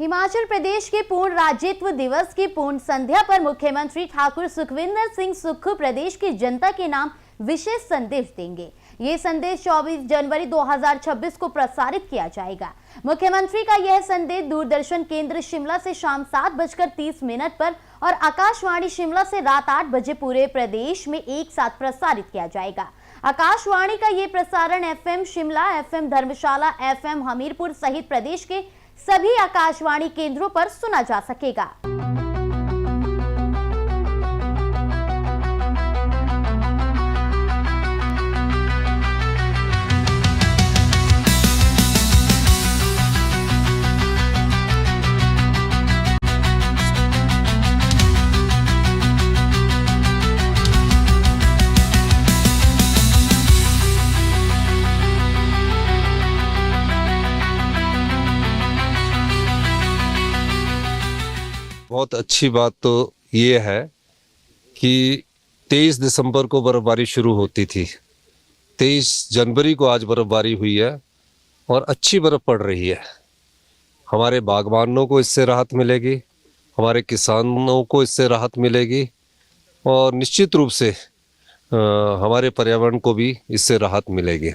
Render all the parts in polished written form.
हिमाचल प्रदेश के पूर्ण राज्यत्व दिवस की पूर्ण संध्या पर मुख्यमंत्री ठाकुर सुखविंदर सिंह सुक्खू प्रदेश की जनता के नाम विशेष संदेश देंगे। ये संदेश 24 जनवरी 2026 को प्रसारित किया जाएगा। मुख्यमंत्री का यह संदेश दूरदर्शन केंद्र शिमला से शाम 7:30 पर और आकाशवाणी शिमला से रात 8 बजे पूरे प्रदेश में एक साथ प्रसारित किया जाएगा। आकाशवाणी का ये प्रसारण FM शिमला, FM धर्मशाला, FM हमीरपुर सहित प्रदेश के सभी आकाशवाणी केंद्रों पर सुना जा सकेगा। बहुत अच्छी बात तो ये है कि 23 दिसंबर को बर्फबारी शुरू होती थी, 23 जनवरी को आज बर्फबारी हुई है और अच्छी बर्फ पड़ रही है। हमारे बागबानों को इससे राहत मिलेगी, हमारे किसानों को इससे राहत मिलेगी और निश्चित रूप से हमारे पर्यावरण को भी इससे राहत मिलेगी।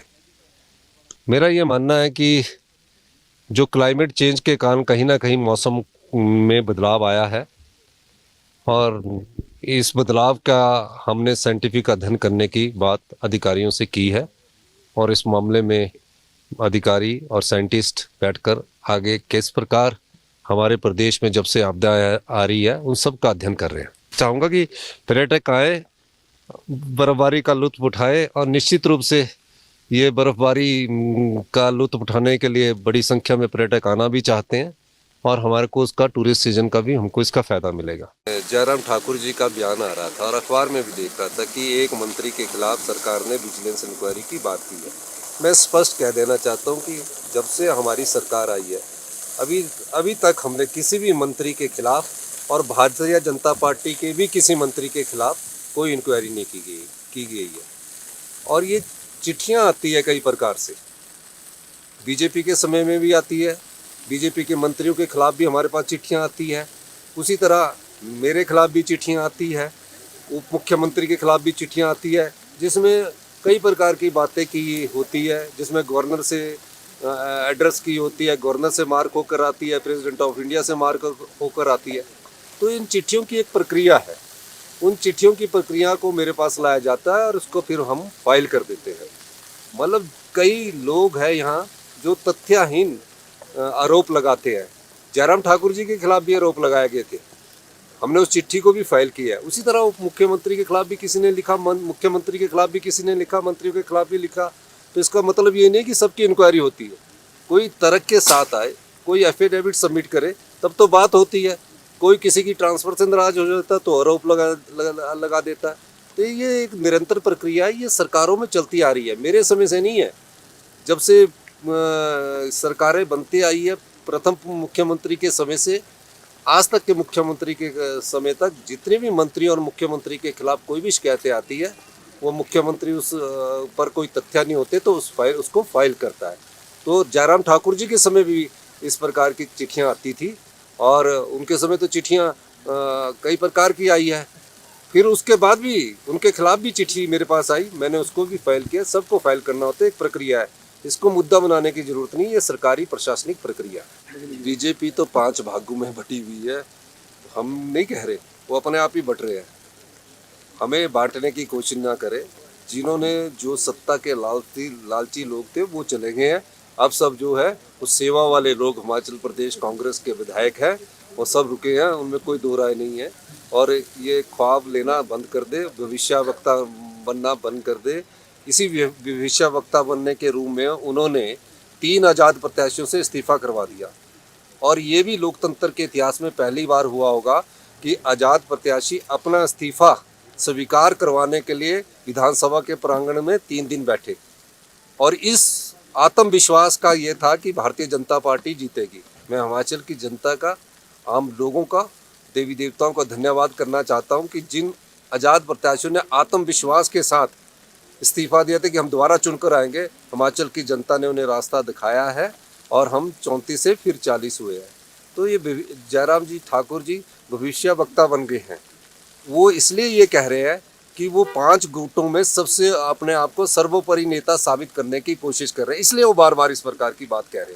मेरा ये मानना है कि जो क्लाइमेट चेंज के कारण कहीं ना कहीं मौसम में बदलाव आया है और इस बदलाव का हमने साइंटिफिक अध्ययन करने की बात अधिकारियों से की है और इस मामले में अधिकारी और साइंटिस्ट बैठकर आगे किस प्रकार हमारे प्रदेश में जब से आपदा आ रही है उन सब का अध्ययन कर रहे हैं। चाहूँगा कि पर्यटक आए, बर्फबारी का लुत्फ उठाए और निश्चित रूप से ये बर्फबारी का लुत्फ उठाने के लिए बड़ी संख्या में पर्यटक आना भी चाहते हैं और हमारे को उसका टूरिस्ट सीजन का भी हमको इसका फायदा मिलेगा। जयराम ठाकुर जी का बयान आ रहा था और अखबार में भी देख रहा था कि एक मंत्री के खिलाफ सरकार ने विजिलेंस इंक्वायरी की बात की है। मैं स्पष्ट कह देना चाहता हूं कि जब से हमारी सरकार आई है अभी तक हमने किसी भी मंत्री के खिलाफ और भारतीय जनता पार्टी के भी किसी मंत्री के खिलाफ कोई इंक्वायरी नहीं की गई है। और ये चिट्ठियाँ आती है कई प्रकार से, बीजेपी के समय में भी आती है, बीजेपी के मंत्रियों के खिलाफ भी हमारे पास चिट्ठियां आती है, उसी तरह मेरे खिलाफ भी चिट्ठियां आती है, उप मुख्यमंत्री के खिलाफ भी चिट्ठियां आती है, जिसमें कई प्रकार की बातें की होती है, जिसमें गवर्नर से एड्रेस की होती है, गवर्नर से मार्क होकर आती है, प्रेसिडेंट ऑफ इंडिया से मार्क होकर आती है। तो इन चिट्ठियों की एक प्रक्रिया है, उन चिट्ठियों की प्रक्रिया को मेरे पास लाया जाता है और उसको फिर हम फाइल कर देते हैं। मतलब कई लोग हैं यहाँ जो तथ्यहीन आरोप लगाते हैं। जयराम ठाकुर जी के खिलाफ भी आरोप लगाए गए थे, हमने उस चिट्ठी को भी फाइल किया है। उसी तरह उप मुख्यमंत्री के खिलाफ भी किसी ने लिखा, मुख्यमंत्री के खिलाफ भी किसी ने लिखा, मंत्रियों के खिलाफ भी लिखा। तो इसका मतलब ये नहीं कि सबकी इंक्वायरी होती है। कोई तर्क के साथ आए, कोई एफिडेविट सबमिट करे तब तो बात होती है। कोई किसी की ट्रांसफर से नाराज हो जाता है तो आरोप लगा देता है। तो ये एक निरंतर प्रक्रिया है, ये सरकारों में चलती आ रही है, मेरे समय से नहीं है। जब से सरकारें बनती आई है, प्रथम मुख्यमंत्री के समय से आज तक के मुख्यमंत्री के समय तक जितने भी मंत्री और मुख्यमंत्री के खिलाफ कोई भी शिकायतें आती है, वो मुख्यमंत्री उस पर कोई तथ्य नहीं होते तो उसको फाइल करता है। तो जयराम ठाकुर जी के समय भी इस प्रकार की चिट्ठियां आती थी और उनके समय तो चिट्ठियां कई प्रकार की आई है। फिर उसके बाद भी उनके खिलाफ भी चिट्ठी मेरे पास आई, मैंने उसको भी फाइल किया। सबको फाइल करना होता है, एक प्रक्रिया है, इसको मुद्दा बनाने की जरूरत नहीं, ये सरकारी प्रशासनिक प्रक्रिया। बीजेपी तो 5 भागों में बटी हुई है, हम नहीं कह रहे, वो अपने आप ही बट रहे हैं। हमें बांटने की कोशिश ना करें। जिन्होंने जो सत्ता के लालची लोग थे वो चले गए हैं। अब सब जो है वो सेवा वाले लोग, हिमाचल प्रदेश कांग्रेस के विधायक हैं, वो सब रुके हैं, उनमें कोई दो राय नहीं है। और ये ख्वाब लेना बंद कर दे, भविष्यवक्ता बनना बंद कर दे। इसी भविष्यवक्ता बनने के रूप में उन्होंने 3 आज़ाद प्रत्याशियों से इस्तीफा करवा दिया। और ये भी लोकतंत्र के इतिहास में पहली बार हुआ होगा कि आज़ाद प्रत्याशी अपना इस्तीफा स्वीकार करवाने के लिए विधानसभा के प्रांगण में 3 दिन बैठे। और इस आत्मविश्वास का ये था कि भारतीय जनता पार्टी जीतेगी। मैं हिमाचल की जनता का, आम लोगों का, देवी देवताओं का धन्यवाद करना चाहता हूँ कि जिन आज़ाद प्रत्याशियों ने आत्मविश्वास के साथ इस्तीफा दिया था कि हम दोबारा चुनकर आएंगे, हिमाचल की जनता ने उन्हें रास्ता दिखाया है और हम 34 से फिर 40 हुए हैं। तो ये जयराम जी ठाकुर जी भविष्य वक्ता बन गए हैं। वो इसलिए ये कह रहे हैं कि वो 5 गुटों में सबसे अपने आप को सर्वोपरि नेता साबित करने की कोशिश कर रहे हैं, इसलिए वो बार बार इस प्रकार की बात कह रहे हैं।